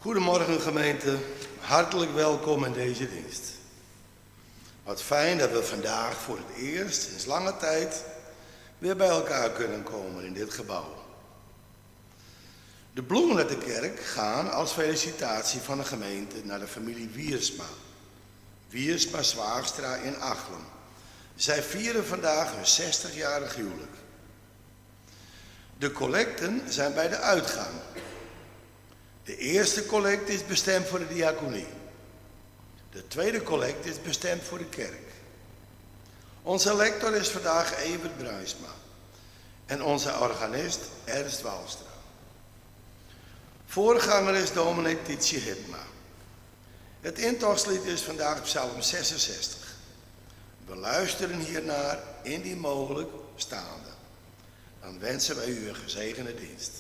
Goedemorgen gemeente, hartelijk welkom in deze dienst. Wat fijn dat we vandaag voor het eerst sinds lange tijd weer bij elkaar kunnen komen in dit gebouw. De bloemen uit de kerk gaan als felicitatie van de gemeente naar de familie Wiersma. Wiersma Zwaagstra in Achlem. Zij vieren vandaag hun 60-jarig huwelijk. De collecten zijn bij de uitgang. De eerste collect is bestemd voor de diaconie. De tweede collect is bestemd voor de kerk. Onze lector is vandaag Evert Bruinsma en onze organist Ernst Walstra. Voorganger is dominee Tietje Hipma. Het intochtslied is vandaag Psalm 66. We luisteren hiernaar indien mogelijk staande. Dan wensen wij u een gezegende dienst.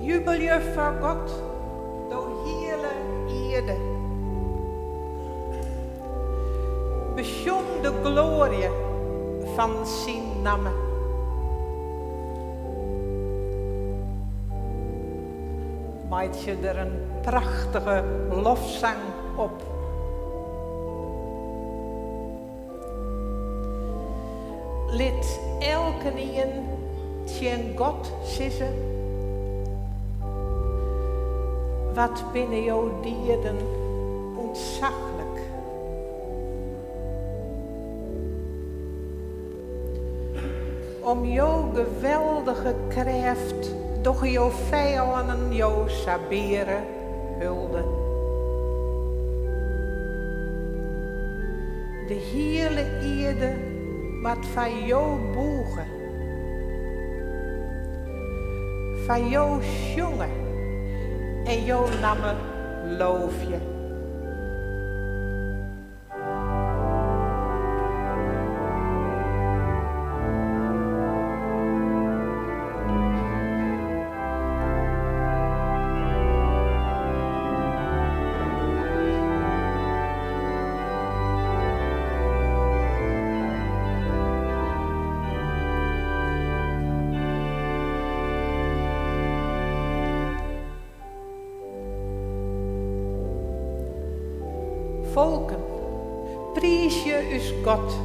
Jubel je voor God door hele erde. Bezong de glorie van zijn naam. Maakt je er een prachtige lofzang op. Liet elke een tjen God zitten. Wat binnen jouw dieren ontzaglijk. Om jouw geweldige kracht, doch jouw vijanden jouw saberen hulde. De hele erde wat van jou boegen. Van jou jongen. En jouw namen loof je. Volken, prijs je us God.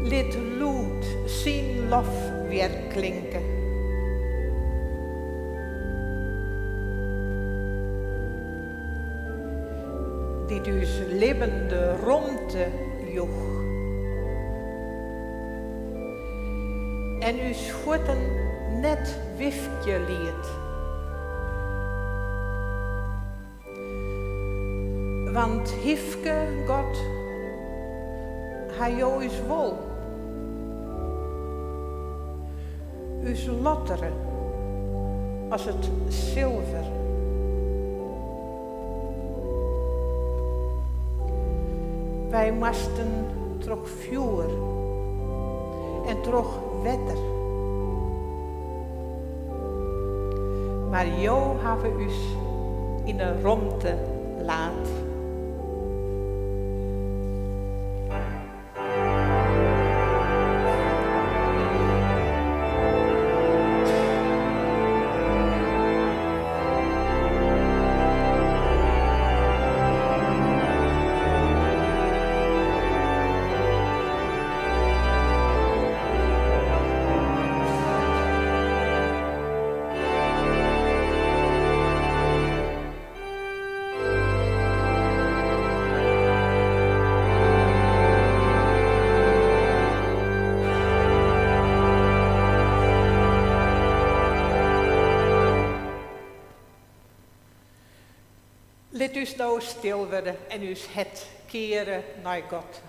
Liet loed zijn lof weer klinken. Die dus libbende rondte joeg. En us voeten net wiftje liet. Want hifke God, hij jou is wol. Us lotteren als het zilver. Wij moesten trok vuur en trok wetter. Maar jou hebben us in een romte laat. Laat us nou stil worden en us het keren naar God.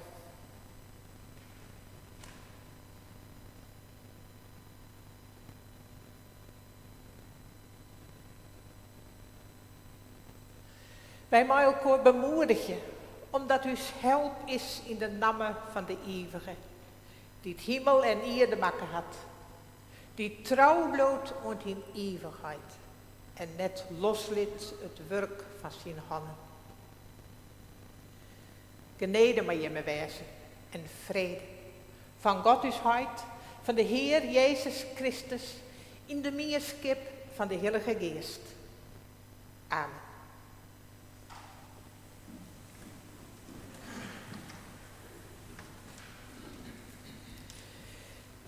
Wij mogen elkaar bemoedigen, omdat uw help is in de namen van de Eeuwige, die het hemel en aarde maken had, die trouw bloot ont in eeuwigheid en net losliet het werk van zijn handen. Genade maar je me wezen en vrede van God uw hart, van de Heer Jezus Christus, in de meerskip van de Heilige Geest. Amen.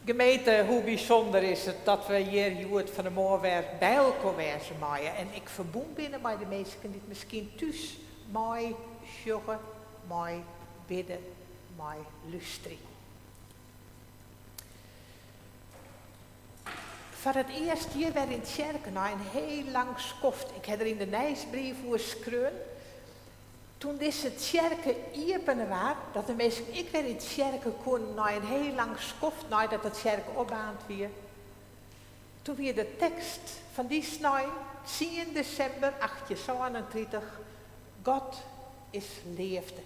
Gemeente, hoe bijzonder is het dat we hier Joert van de Moor weer bij elkaar wezen maaien. En ik verboen binnen bij de mensen die het misschien thuis mooi joggen, mooi bidden, mooi luisteren. Voor het eerst hier weer in het kerk, na een heel lang skoft. Ik heb er in de Nijsbrief voor schreeuwen. Toen deze kerken iepen waren, dat de mensen ik weer in het kerken kon na een heel lang skoft, nadat het kerk opbaand weer. Toen weer de tekst van die snij, 10 december 1837, God is leefde.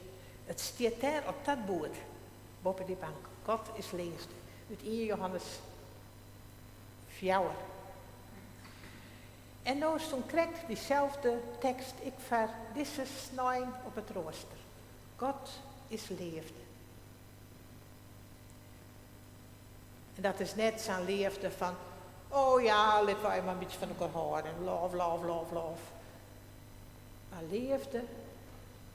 Het staat daar op dat boord, boven die bank. God is leefde. Uit 1 Johannes 4. En nou stond krek diezelfde tekst ik voor deze snij op het rooster. God is leefde. En dat is net zo'n leefde van, oh ja, laten wij maar een beetje van elkaar houden. Love, love, love, love. Maar leefde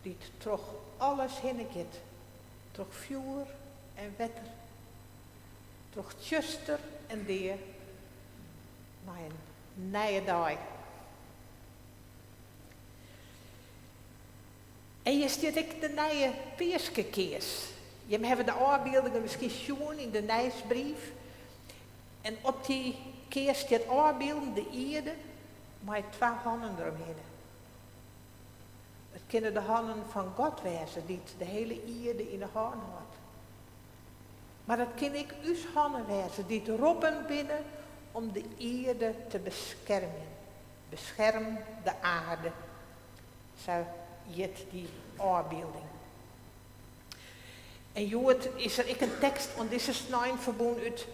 die toch alles hinnekeert. Toch vuur en wetter. Toch tjuster en deer. Maar een nieuwe dag. En je stiert ik de nieuwe Peerske-keers. Je hebben de aanbeeldingen misschien zien in de Nijsbrief. En op die keers staat aanbeelden de aarde met 2 handen eromheen. Het kunnen de handen van God wezen die de hele aarde in de hand houdt. Maar dat kan ik uw handen wezen die het roepen binnen om de aarde te beschermen. Bescherm de aarde. Zo jet die aanbeelding. En Jood is er ik een tekst van deze snijn verbonden uit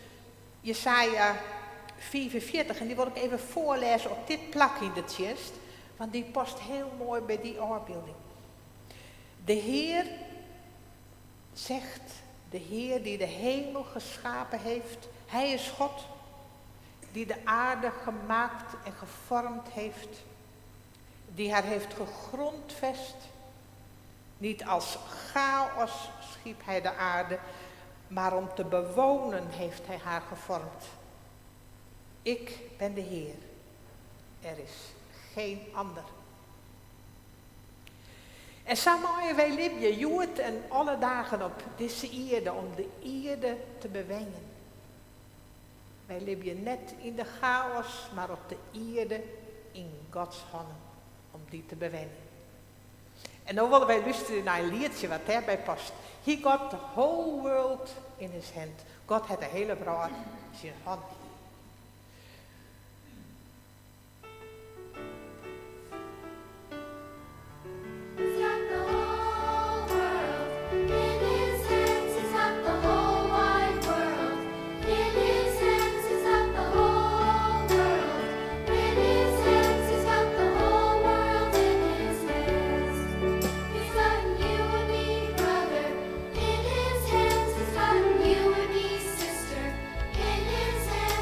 Jesaja 45. En die wil ik even voorlezen op dit plak in de tjest. Want die past heel mooi bij die aanbeelding. De Heer zegt, de Heer die de hemel geschapen heeft, Hij is God. Die de aarde gemaakt en gevormd heeft. Die haar heeft gegrondvest. Niet als chaos schiep hij de aarde, maar om te bewonen heeft hij haar gevormd. Ik ben de Heer. Er is geen ander. En samen wij leven Jood en alle dagen op deze aarde om de aarde te bewennen. Wij leven net in de chaos, maar op de aarde in Gods handen om die te bewennen. En nu willen wij luisteren naar een liedje wat daarbij past. He got the whole world in his hand. God had de hele wereld in zijn hand. Sister, in his hands.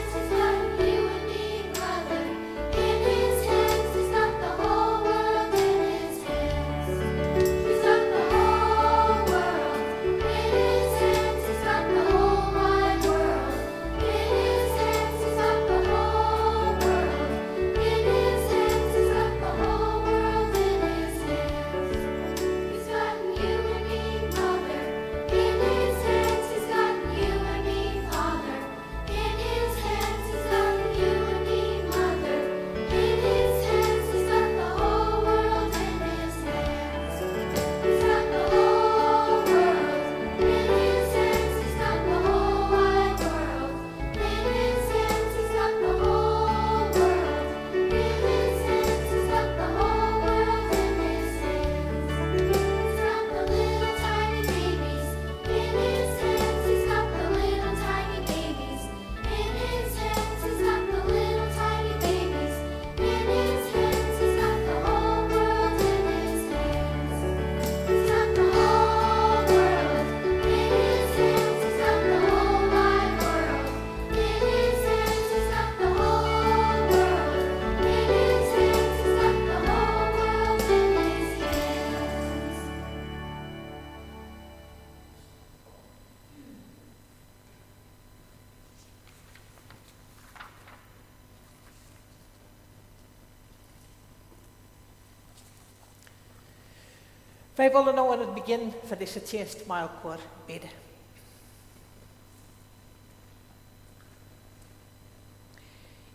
Wij willen nou aan het begin van deze dienst met elkaar bidden.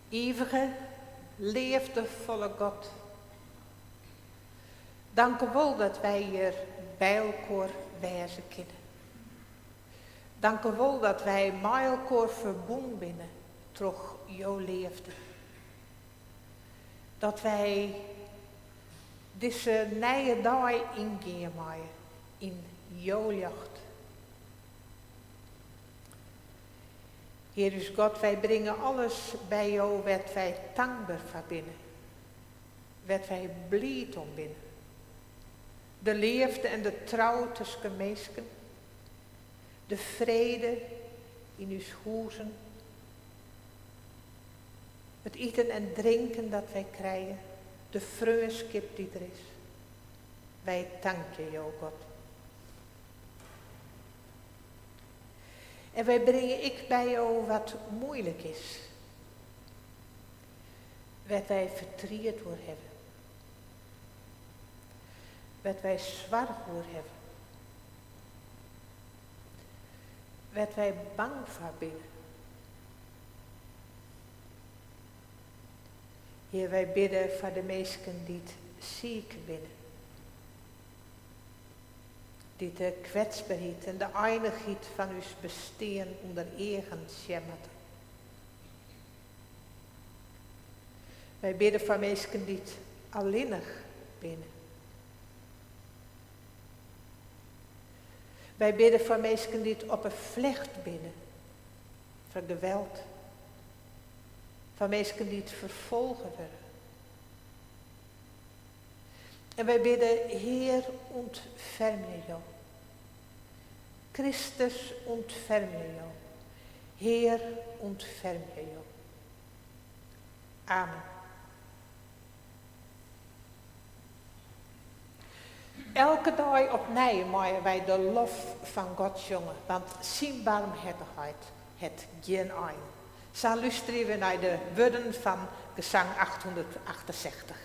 Eeuwige, liefdevolle God. Dank u wel dat wij hier bij elkaar wezen kunnen. Dank u wel dat wij met elkaar verbonden binnen, door jouw liefde. Dat wij deze nieuwe dag ingaan maaien in jouw licht. Heer dus God, wij brengen alles bij jou wat wij dankbaar van binnen. Wat wij blij om binnen. De liefde en de trouw tussen mensen. De vrede in uw huizen. Het eten en drinken dat wij krijgen. De vriendschap die er is. Wij danken jou, God. En wij brengen ik bij jou wat moeilijk is. Wat wij verdriet voor hebben. Wat wij zwaar voor hebben. Wat wij bang voor binnen. Heer, wij bidden voor de mensen die het ziek binnen. Die de kwetsbaarheid en de eindigheid van uw bestaan onder eigen schemmert. Wij bidden voor mensen die het alleenig binnen. Wij bidden voor mensen die het op een vlecht binnen. Voor geweld. Voor mensen die het vervolgen worden. En wij bidden, Heer, ontferme jou. Christus, ontferme jou. Heer, ontferme jou. Amen. Elke dag opnieuw mogen wij de lof van God zongen, want zijn barmhartigheid het geen eind. Zo luisteren we naar de woorden van gezang 868.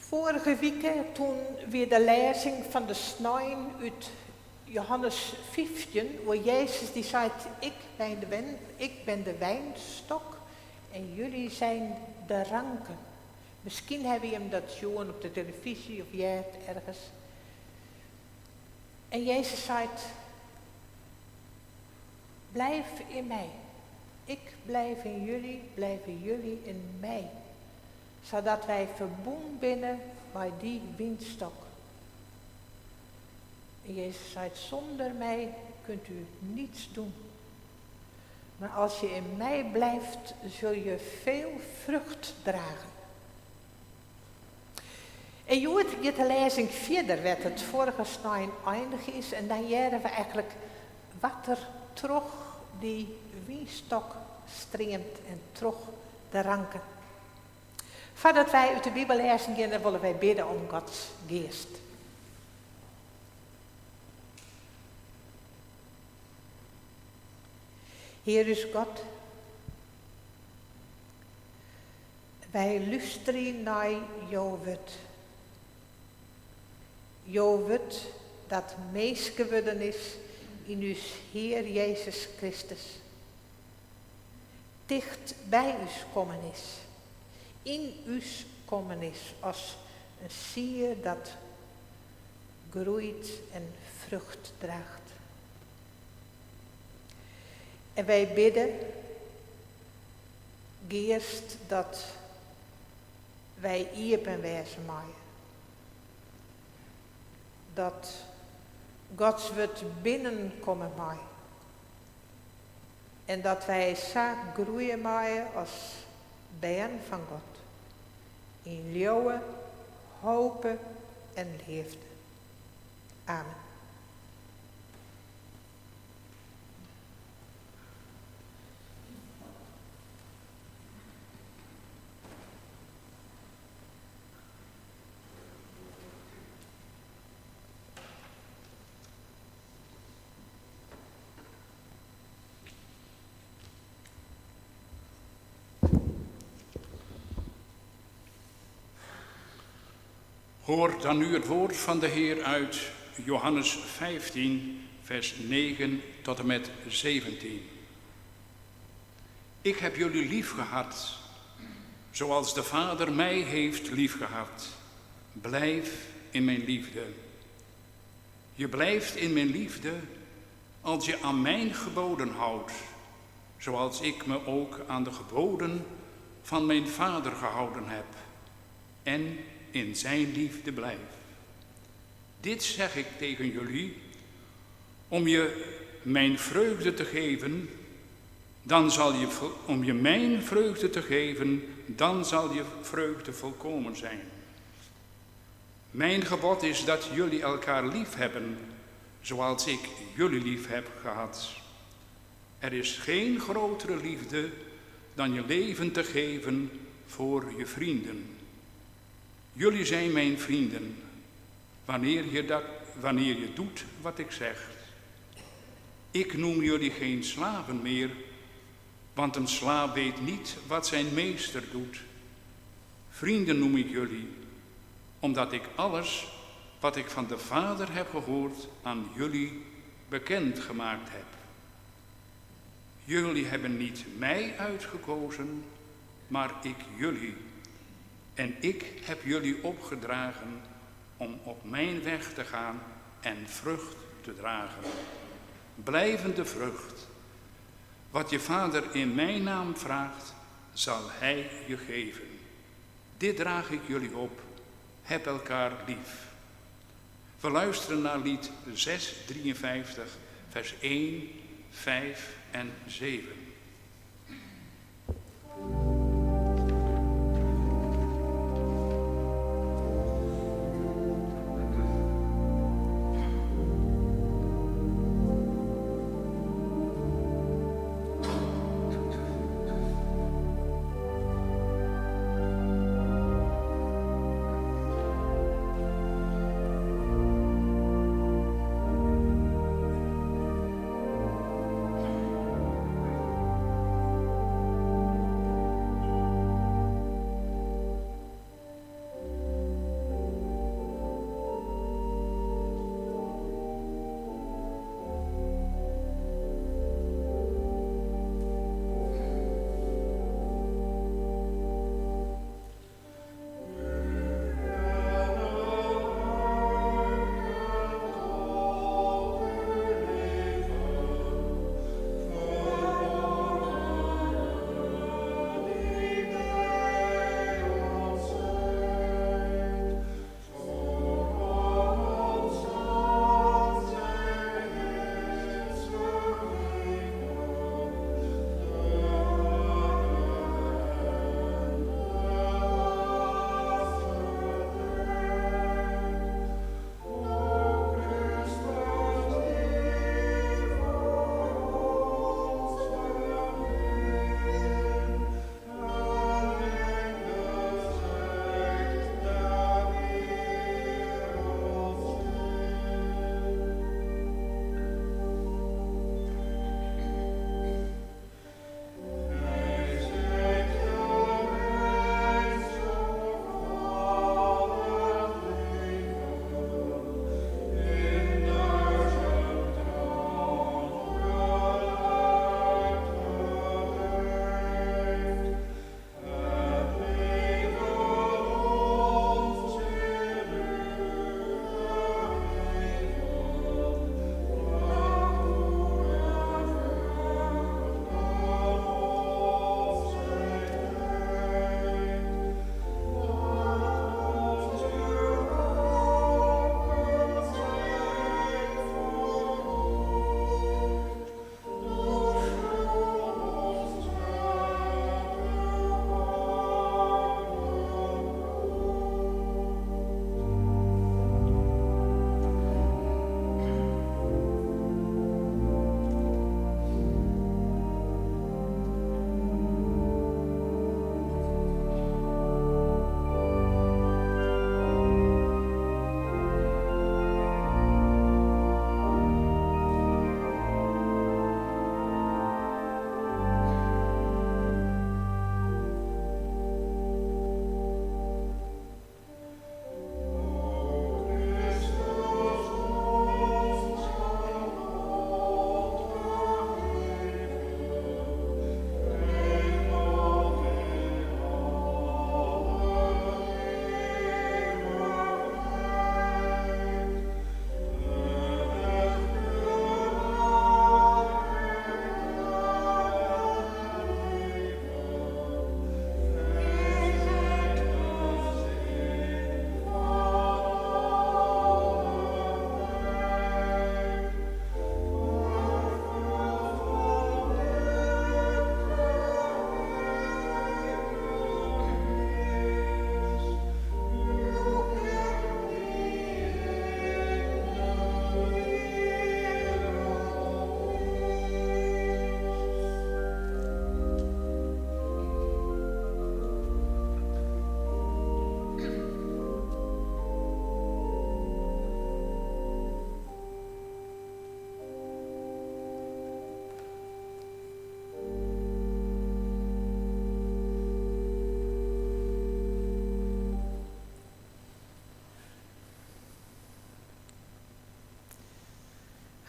Vorige week toen weer de lezing van de snein uit Johannes 15, waar Jezus die zei, ik ben de wijnstok en jullie zijn de ranken. Misschien hebben je hem dat gezien op de televisie of jij ergens. En Jezus zei, blijf in mij. Ik blijf in jullie, blijven jullie in mij. Zodat wij verbonden binnen bij die wijnstok. En Jezus zei, zonder mij kunt u niets doen. Maar als je in mij blijft, zul je veel vrucht dragen. En je hoort de lezing verder, werd het vorige snijn eindig is. En dan jaren we eigenlijk wat er terug die wijnstok streamt en terug de ranken. Voordat wij uit de Bijbel lezen gaan, dan willen wij bidden om Gods geest. Heer is God, wij luisteren naar jouw woord. Jouw woord dat meest geworden is in uw Heer Jezus Christus. Dicht bij u komen is, in u komen is, als een sier dat groeit en vrucht draagt. En wij bidden, geest, dat wij iepen wezen maaien. Dat Gods woord binnenkomen maaien. En dat wij zo groeien maaien als bijen van God. In leeuwen, hopen en liefde. Amen. Hoor dan nu het woord van de Heer uit Johannes 15, vers 9 tot en met 17. Ik heb jullie lief gehad, zoals de Vader mij heeft lief gehad. Blijf in mijn liefde. Je blijft in mijn liefde als je aan mijn geboden houdt, zoals ik me ook aan de geboden van mijn Vader gehouden heb. En in zijn liefde blijf. Dit zeg ik tegen jullie, om je mijn vreugde te geven, om je mijn vreugde te geven, dan zal je vreugde volkomen zijn. Mijn gebod is dat jullie elkaar lief hebben, zoals ik jullie lief heb gehad. Er is geen grotere liefde dan je leven te geven voor je vrienden. Jullie zijn mijn vrienden, wanneer je doet wat ik zeg. Ik noem jullie geen slaven meer, want een slaaf weet niet wat zijn meester doet. Vrienden noem ik jullie, omdat ik alles wat ik van de Vader heb gehoord aan jullie bekend gemaakt heb. Jullie hebben niet mij uitgekozen, maar ik jullie. En ik heb jullie opgedragen om op mijn weg te gaan en vrucht te dragen. Blijvende vrucht. Wat je Vader in mijn naam vraagt, zal Hij je geven. Dit draag ik jullie op. Heb elkaar lief. We luisteren naar lied 653, vers 1, 5 en 7.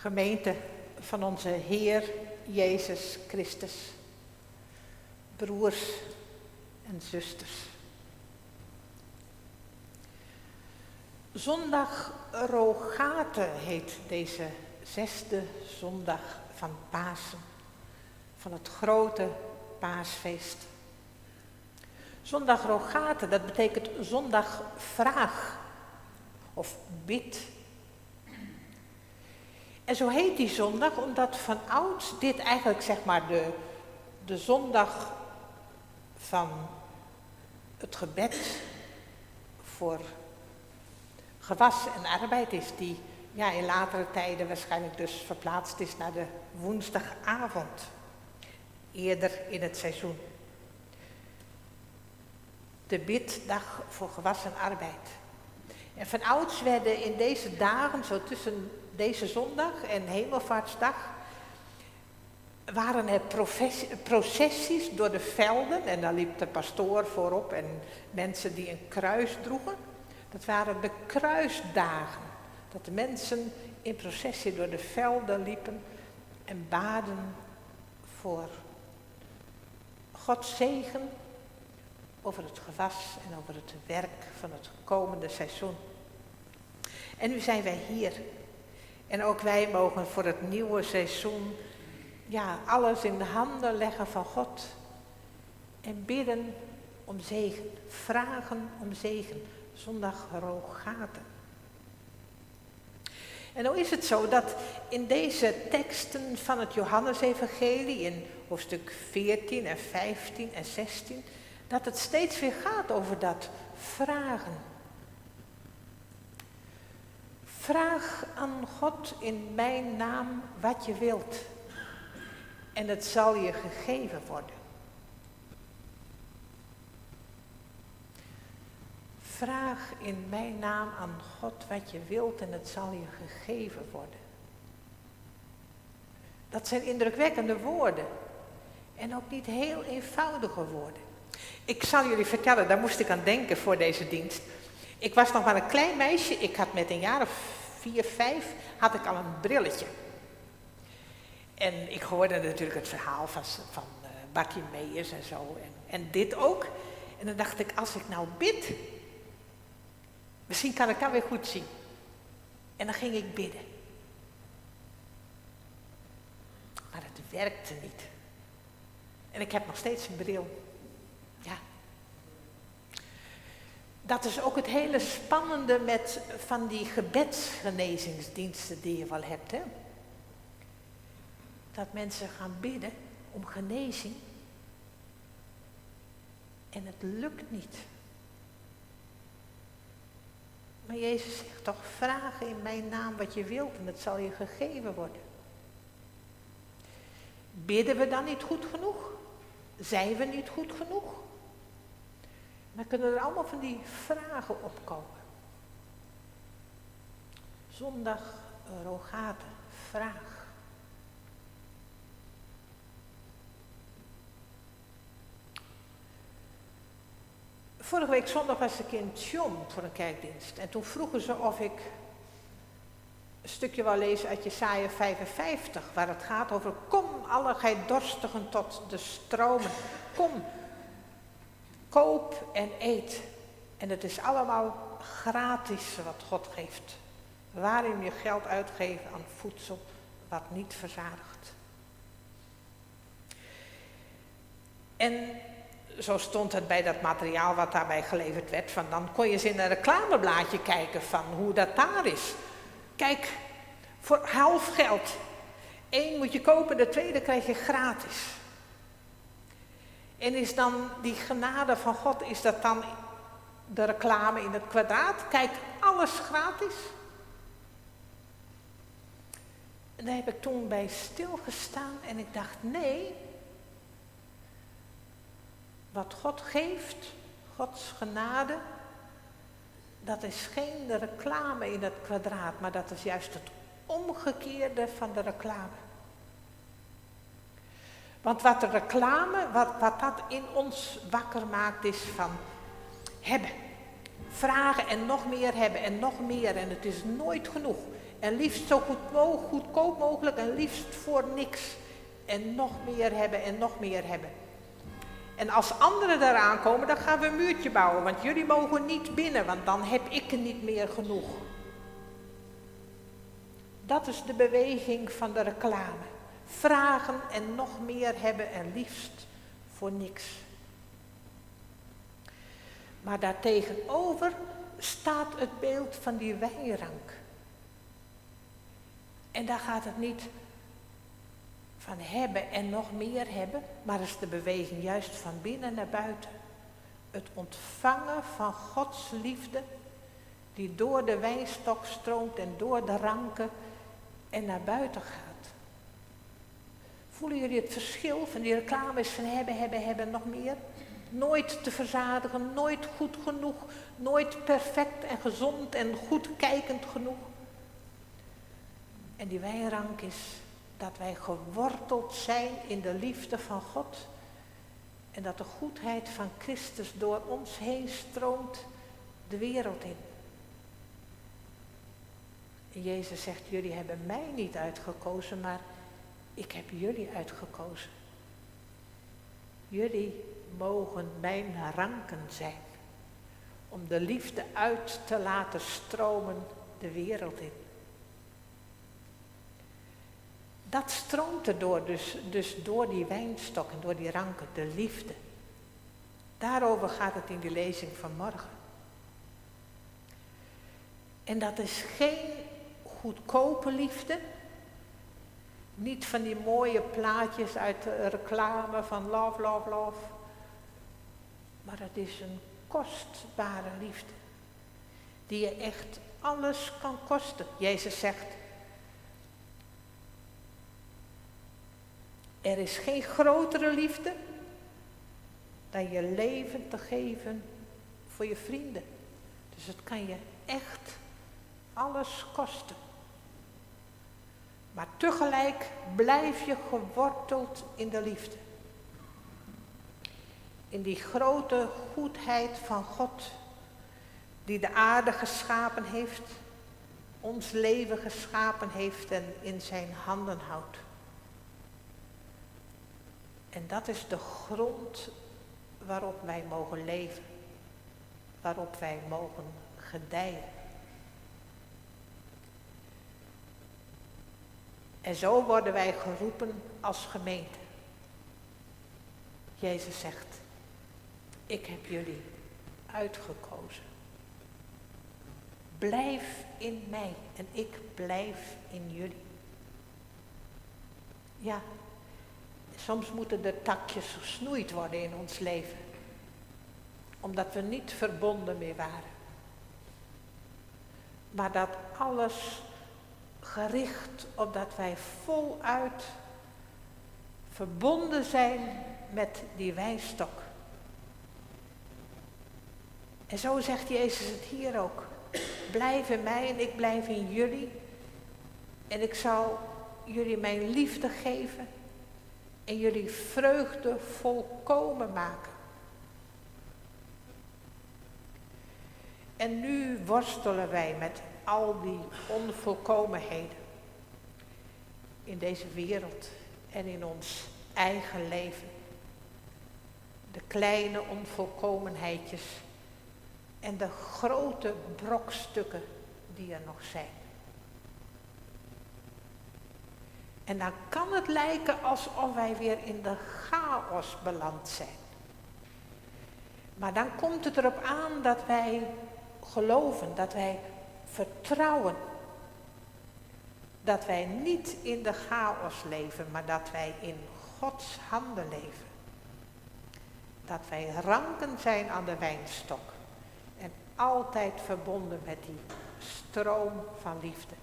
Gemeente van onze Heer Jezus Christus, broers en zusters. Zondag Rogate heet deze 6e zondag van Pasen, van het grote paasfeest. Zondag Rogate, dat betekent zondag vraag of bid. En zo heet die zondag omdat van ouds dit eigenlijk zeg maar de zondag van het gebed voor gewas en arbeid is, die in latere tijden waarschijnlijk dus verplaatst is naar de woensdagavond, eerder in het seizoen. De biddag voor gewas en arbeid. En van ouds werden in deze dagen, zo tussen deze zondag en Hemelvaartsdag, waren er processies door de velden en daar liep de pastoor voorop en mensen die een kruis droegen. Dat waren de kruisdagen, dat de mensen in processie door de velden liepen en baden voor Gods zegen over het gewas en over het werk van het komende seizoen. En nu zijn wij hier. En ook wij mogen voor het nieuwe seizoen alles in de handen leggen van God. En bidden om zegen, vragen om zegen. Zondag Rogate. En nou is het zo dat in deze teksten van het Johannesevangelie, in hoofdstuk 14 en 15 en 16, dat het steeds weer gaat over dat vragen. Vraag aan God in mijn naam wat je wilt en het zal je gegeven worden. Vraag in mijn naam aan God wat je wilt en het zal je gegeven worden. Dat zijn indrukwekkende woorden en ook niet heel eenvoudige woorden. Ik zal jullie vertellen, daar moest ik aan denken voor deze dienst. Ik was nog maar een klein meisje, ik had met een jaar of 4, 5, had ik al een brilletje. En ik hoorde natuurlijk het verhaal van Bartimeus en zo en dit ook. En dan dacht ik, als ik nou bid, misschien kan ik dan weer goed zien. En dan ging ik bidden. Maar het werkte niet. En ik heb nog steeds een bril. Ja. Dat is ook het hele spannende met van die gebedsgenezingsdiensten die je wel hebt. Hè? Dat mensen gaan bidden om genezing. En het lukt niet. Maar Jezus zegt toch, vraag in mijn naam wat je wilt en het zal je gegeven worden. Bidden we dan niet goed genoeg? Zijn we niet goed genoeg? Dan kunnen er allemaal van die vragen opkomen. Zondag Rogate, vraag. Vorige week zondag was ik in Tjom voor een kerkdienst. En toen vroegen ze of ik een stukje wou lezen uit Jesaja 55. Waar het gaat over, kom alle gij dorstigen tot de stromen. Kom, koop en eet. En het is allemaal gratis wat God geeft. Waarom je geld uitgeven aan voedsel wat niet verzadigt. En zo stond het bij dat materiaal wat daarbij geleverd werd. Van dan kon je eens in een reclameblaadje kijken van hoe dat daar is. Kijk, voor half geld. 1 moet je kopen, de tweede krijg je gratis. En is dan die genade van God, is dat dan de reclame in het kwadraat? Kijk, alles gratis. En daar heb ik toen bij stilgestaan en ik dacht, nee. Wat God geeft, Gods genade, dat is geen reclame in het kwadraat, maar dat is juist het omgekeerde van de reclame. Want wat de reclame, wat dat in ons wakker maakt, is van hebben. Vragen en nog meer hebben en nog meer en het is nooit genoeg. En liefst zo goedkoop mogelijk en liefst voor niks. En nog meer hebben en nog meer hebben. En als anderen eraan komen, dan gaan we een muurtje bouwen. Want jullie mogen niet binnen, want dan heb ik er niet meer genoeg. Dat is de beweging van de reclame. Vragen en nog meer hebben en liefst voor niks. Maar daartegenover staat het beeld van die wijnrank. En daar gaat het niet van hebben en nog meer hebben, maar is de beweging juist van binnen naar buiten. Het ontvangen van Gods liefde die door de wijnstok stroomt en door de ranken en naar buiten gaat. Voelen jullie het verschil van die reclames van hebben, nog meer? Nooit te verzadigen, nooit goed genoeg, nooit perfect en gezond en goed kijkend genoeg. En die wijnrank is dat wij geworteld zijn in de liefde van God en dat de goedheid van Christus door ons heen stroomt de wereld in. En Jezus zegt, jullie hebben mij niet uitgekozen, maar ik heb jullie uitgekozen. Jullie mogen mijn ranken zijn, om de liefde uit te laten stromen de wereld in. Dat stroomt erdoor, dus door die wijnstok en door die ranken, de liefde. Daarover gaat het in die lezing van morgen. En dat is geen goedkope liefde. Niet van die mooie plaatjes uit de reclame van love, love, love. Maar het is een kostbare liefde. Die je echt alles kan kosten. Jezus zegt, er is geen grotere liefde dan je leven te geven voor je vrienden. Dus het kan je echt alles kosten. Maar tegelijk blijf je geworteld in de liefde. In die grote goedheid van God, die de aarde geschapen heeft, ons leven geschapen heeft en in zijn handen houdt. En dat is de grond waarop wij mogen leven, waarop wij mogen gedijen. En zo worden wij geroepen als gemeente. Jezus zegt, ik heb jullie uitgekozen. Blijf in mij en ik blijf in jullie. Ja, soms moeten de takjes gesnoeid worden in ons leven. Omdat we niet verbonden meer waren. Maar dat alles gericht op dat wij voluit verbonden zijn met die wijnstok. En zo zegt Jezus het hier ook. Blijf in mij en ik blijf in jullie. En ik zal jullie mijn liefde geven. En jullie vreugde volkomen maken. En nu worstelen wij met al die onvolkomenheden. In deze wereld en in ons eigen leven. De kleine onvolkomenheidjes. En de grote brokstukken die er nog zijn. En dan kan het lijken alsof wij weer in de chaos beland zijn. Maar dan komt het erop aan dat wij geloven, dat wij vertrouwen. Dat wij niet in de chaos leven, maar dat wij in Gods handen leven. Dat wij ranken zijn aan de wijnstok. En altijd verbonden met die stroom van liefde.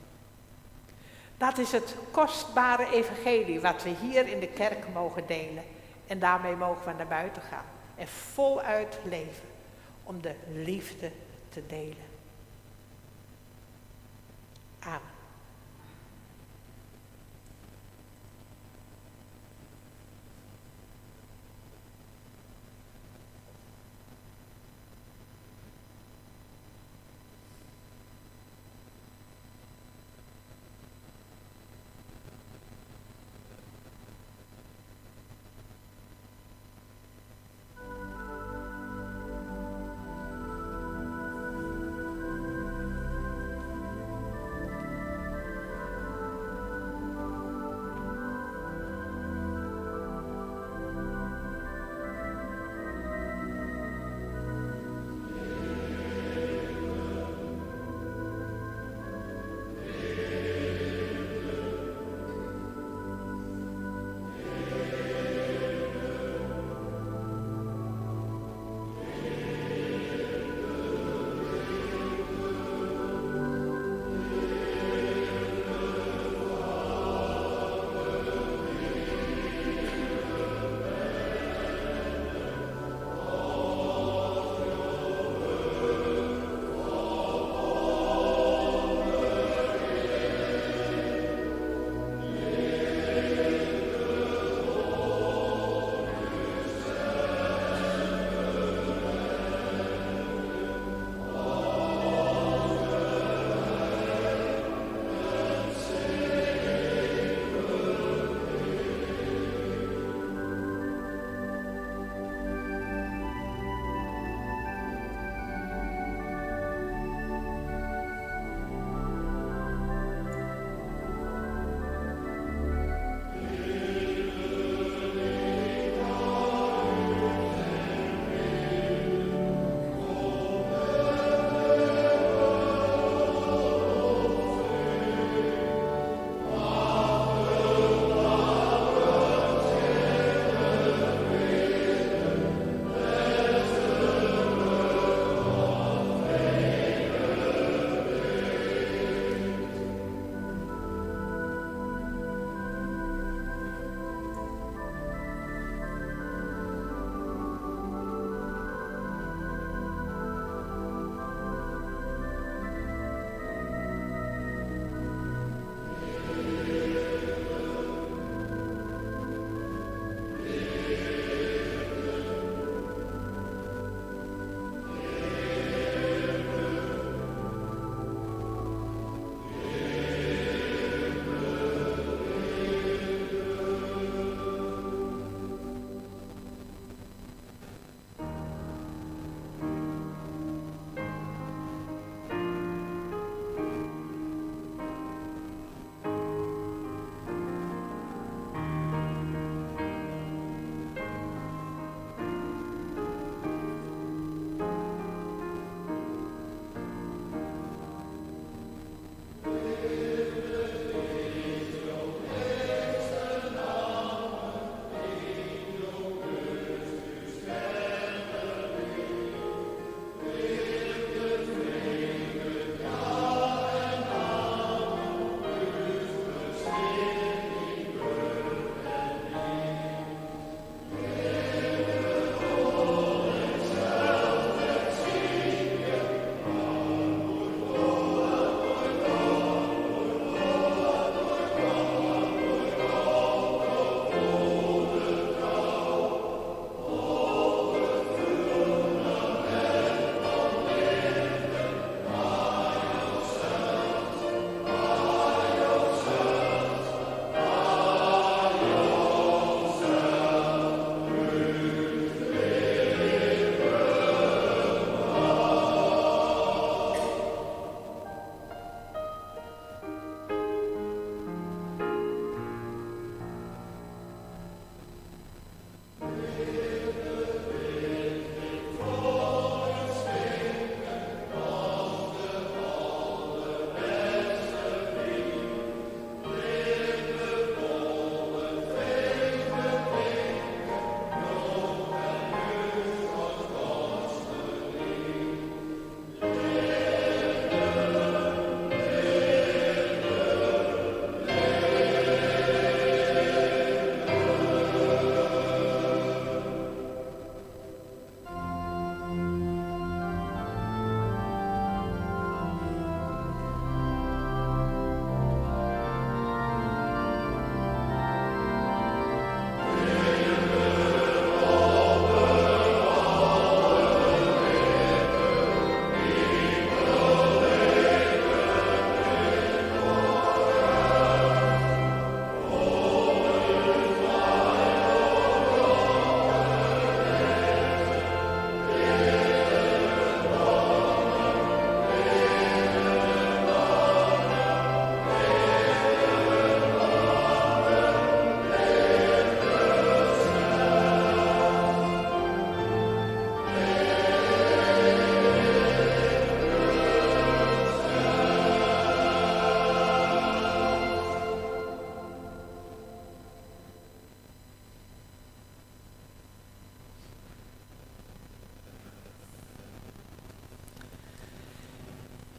Dat is het kostbare evangelie wat we hier in de kerk mogen delen. En daarmee mogen we naar buiten gaan. En voluit leven om de liefde te delen. Amen.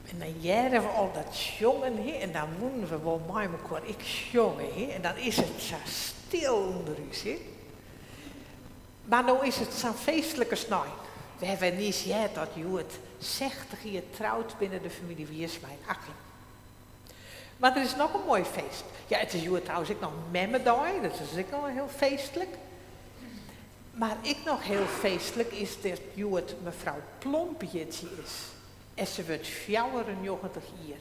En dan jaren we al dat jongen, hè, en dan moeten we wel met elkaar ik jongen, hè, en dan is het zo stil onder u, hè. Maar nou is het zo'n feestelijke snij. We hebben niet gehad dat je het 60 jaar trouwt binnen de familie Wiersma in Achelen. Maar er is nog een mooi feest. Ja, het is hier trouwens ook nog Memmedag, dat is ook nog heel feestelijk. Maar ik nog heel feestelijk is dat het mevrouw Plompjetje is. En ze wordt 94 jaar.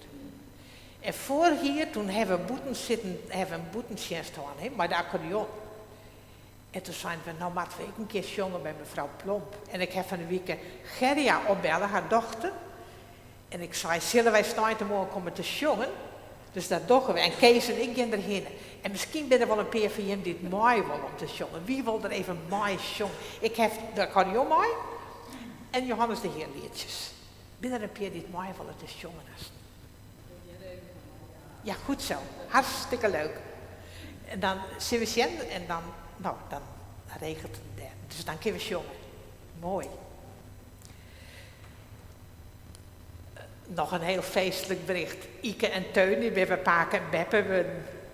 En voor hier, toen hebben we een boetensjenst gedaan, maar de accordeon. En toen zijn we, nou maar 2 keer jongen bij mevrouw Plomp. En ik heb van de week Gerria opbellen, haar dochter. En ik zei, zullen wij s'nachts morgen komen te jongen? Dus dat doen we. En Kees en ik gaan erheen. En misschien ben er wel een paar van jullie die het mooi willen om te jongen. Wie wil er even mooi jongen? Ik heb de accordeon mooi. En Johannes de Heer liedjes. Ben er een paar die het mooi willen te jongen? Ja, goed zo. Hartstikke leuk. En dan zien we zien en dan, nou, dan regelt het daar. Dus dan kunnen we jongen. Mooi. Nog een heel feestelijk bericht. Ike en Teun, die hebben Paken en Beppe.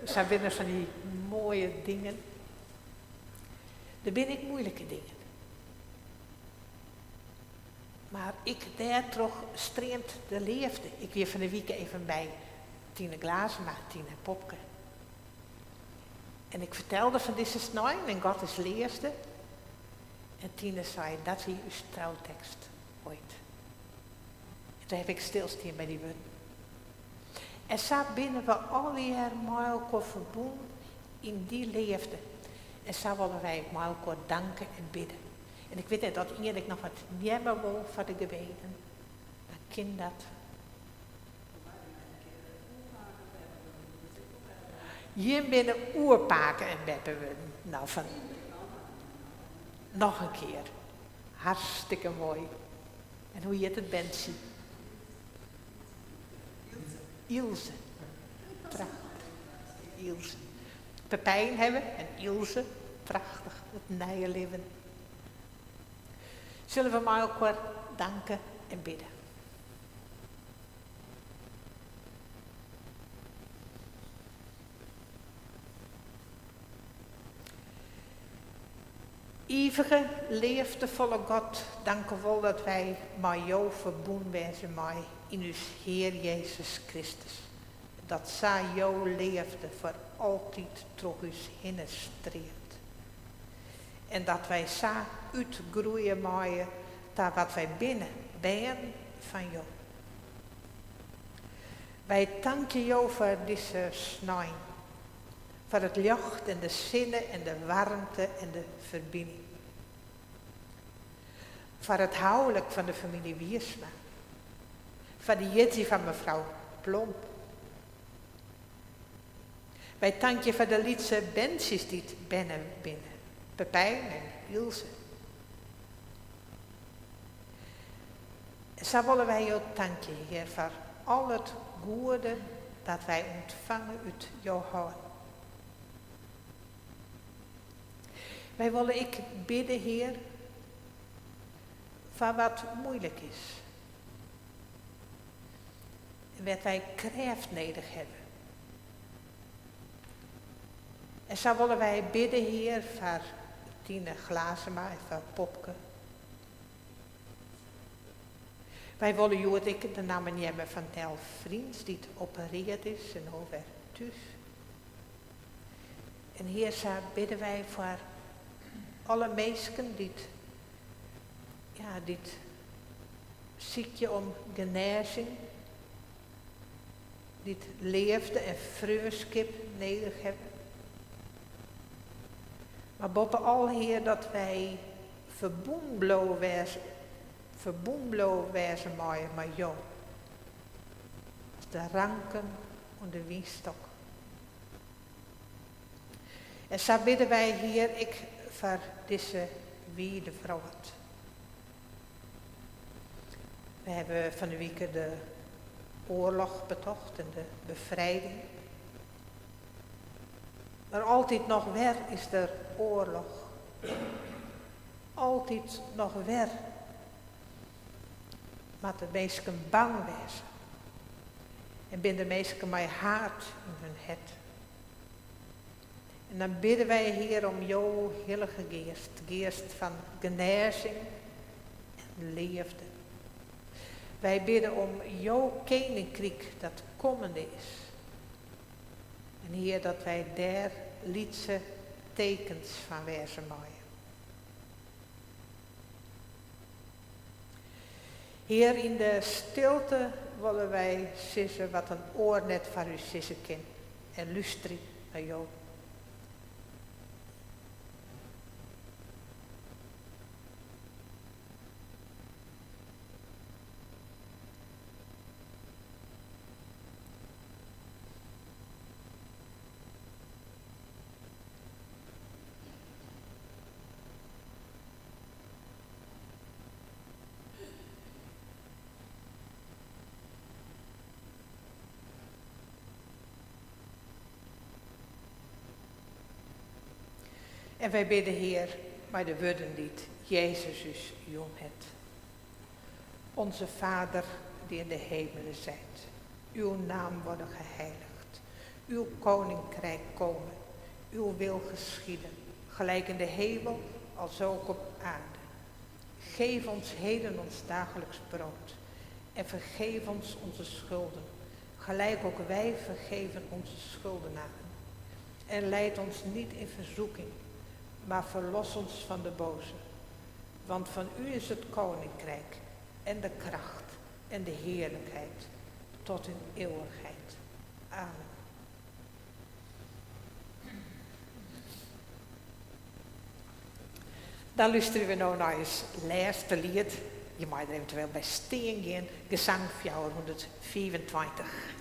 Zijn winnen van die mooie dingen. Er ben ik moeilijke dingen. Maar ik daar toch streamt de leefde. Ik weer van de week even bij Tine Glazema, Tine Popke. En ik vertelde van deze snij en God is leerste. En Tine zei, dat is uw trouwtekst ooit. En toen heb ik stilstaan bij die woorden. En zo binnen we al die jaren met elkaar verbonden in die leefde. En zo willen wij met elkaar danken en bidden. En ik weet net dat eerlijk nog wat nemen wil van de gebeden. Dan kind dat. Hier binnen oerpaken en beppen we. Nou, van. Nog een keer. Hartstikke mooi. En hoe je het bent zien. Ilse. Prachtig. Ilse. Pepijn hebben en Ilse. Prachtig. Het nieuwe leven. Zullen we maar elkaar danken en bidden. Eeuwige, liefdevolle God, dank u wel dat wij met jou verbonden zijn met in uw Heer Jezus Christus. Dat zij jou leefde voor altijd terug ons hinnen streeft. En dat wij zo uitgroeien met dat wat wij binnen ben van jou. Wij danken jou voor deze snij. Voor het licht en de zinnen en de warmte en de verbinding. Voor het huwelijk van de familie Wiersma. Voor de jitsie van mevrouw Plomp. Wij danken je voor de liedse bandjes die het binnen. Pepijn en Ilse. En zo willen wij jou danken, Heer, voor al het goede dat wij ontvangen uit jouw hand. Wij willen ik bidden, Heer, voor wat moeilijk is. En wat wij kracht nodig hebben. En zo willen wij bidden, Heer, voor Tine Glazema en voor Popke. Wij willen jou het ik de naam nemen van Nel Vriends, die het opereerd is en over thuis. En Heer, zo bidden wij voor alle mensen die dit ziekje om genezing, dit leefde en vreugdskip nodig hebben. Maar bovenal, Heer, dat wij verbonden wezen met jou. Als de ranken en de wienstok. En zo bidden wij, Heer, ik voor deze wiede vrouw. We hebben van de week de oorlog betocht en de bevrijding. Maar altijd nog weer is er oorlog. Altijd nog weer. Maar de mensen bang wezen. En ben de mensen met hart in hun het. En dan bidden wij, Heer, om jouw heilige geest. Geest van genezing en liefde. Wij bidden om jouw koninkrijk dat komende is. En Heer, dat wij daar lietse tekens van wezen mogen. Heer, in de stilte willen wij sissen wat een oor net van u sissen kan. En luisteren naar jou. En wij bidden, Heer, maar de woorden niet. Jezus is jong het. Onze Vader die in de hemelen zijt. Uw naam worden geheiligd. Uw koninkrijk komen. Uw wil geschieden. Gelijk in de hemel als ook op aarde. Geef ons heden ons dagelijks brood. En vergeef ons onze schulden. Gelijk ook wij vergeven onze schuldenaren. En leid ons niet in verzoeking. Maar verlos ons van de boze. Want van u is het koninkrijk en de kracht en de heerlijkheid tot in eeuwigheid. Amen. Dan luisteren we nou naar het laatste lied. Je mag er eventueel bij steen gaan. Gezang 424.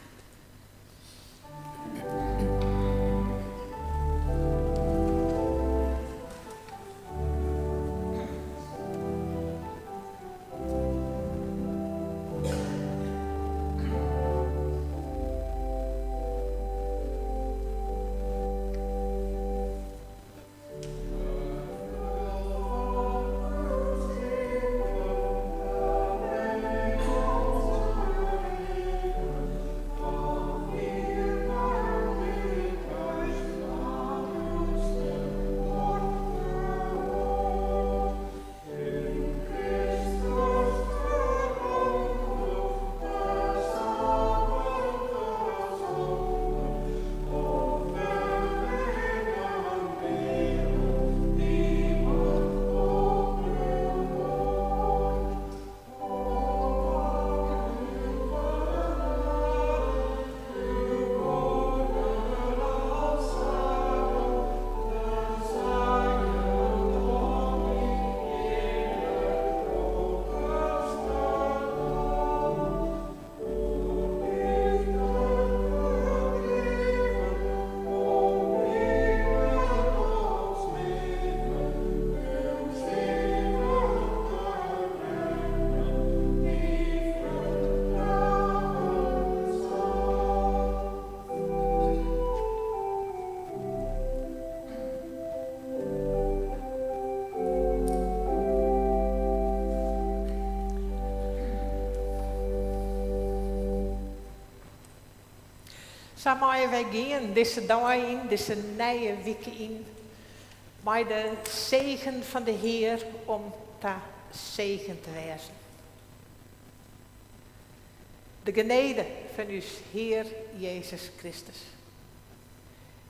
Zo mogen wij gaan deze dag in, deze nieuwe week in, met de zegen van de Heer om te zegen te wezen. De genade van uw Heer Jezus Christus.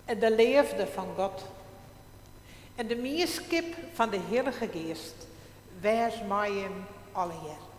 En de liefde van God. En de meerskip van de Heilige Geest. Wees mij hem alle Heer.